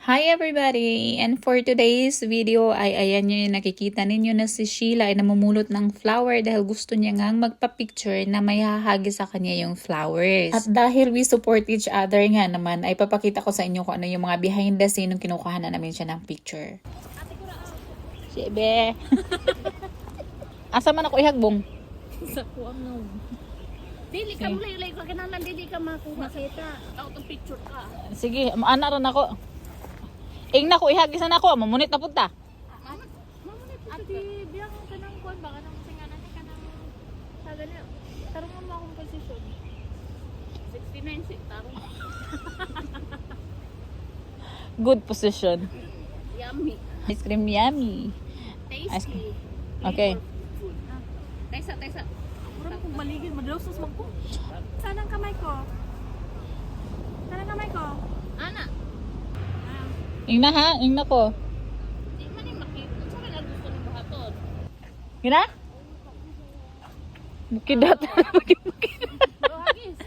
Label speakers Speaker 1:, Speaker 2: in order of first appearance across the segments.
Speaker 1: Hi everybody! And for today's video ay ayan yung nakikita ninyo na si Sheila ay namumulot ng flower dahil gusto niya ngang magpa-picture na may hahagi sa kanya yung flowers. At dahil we support each other nga naman ay papakita ko sa inyo kung ano yung mga behind the scene nung kinukuha na namin siya ng picture. Sibe! Asa man ako ihagbong?
Speaker 2: Sa kuwang no. Dili ka mulay-ulay ka kanalan, dili ka makuha kita. Out of picture ka.
Speaker 1: Sige, ana ron ako. Ing na ko ihagisan ako, mamunit na punta.
Speaker 2: Mamunit at di biyang kanang kuan ba kanang singanan ni kanang saga niya. Tarungan mo akong position. 69 si tarong.
Speaker 1: Good position.
Speaker 2: Yummy.
Speaker 1: Ice cream yummy.
Speaker 2: Tasty.
Speaker 1: Okay.
Speaker 2: Food. Taysa. Murang kong baligid, madalaw sa smog ko. Saan ang kamay ko? Saan ang kamay ko? Ana.
Speaker 1: Ing na ha, ing na ko.
Speaker 2: Di man ni makita. Sa man gusto ni buhaton.
Speaker 1: Gina? Bukidat.
Speaker 2: Hagis.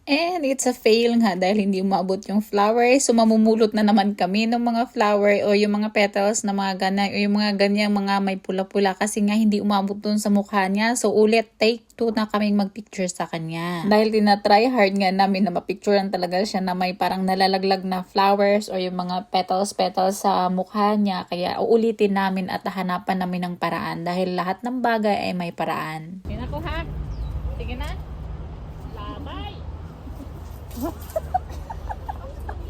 Speaker 1: And it's a fail nga dahil hindi umabot yung flowers. So mamumulot na naman kami ng mga flower o yung mga petals na mga ganyan o yung mga ganyang mga may pula-pula kasi nga hindi umabot dun sa mukha niya. So ulit take 2 na kaming magpicture sa kanya. Dahil tinatry hard nga namin na mapicturean talaga siya na may parang nalalaglag na flowers o yung mga petals sa mukha niya. Kaya uulitin namin at hanapan namin ng paraan dahil lahat ng bagay ay may paraan.
Speaker 2: Tingnan ko ha. Sige na. Labay.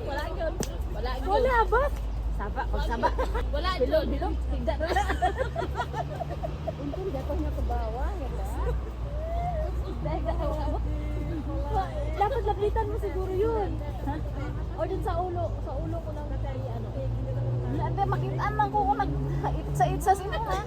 Speaker 2: Wala yun. Wala ba? Saba. Saba. Wala yun. Bilog. Tigda na. Untung dapat niya kabawa. Dapat lapitan mo siguro yun. O dun sa ulo. Sa ulo ko lang. Makita man ko kung nag-itsa-itsa sino ha.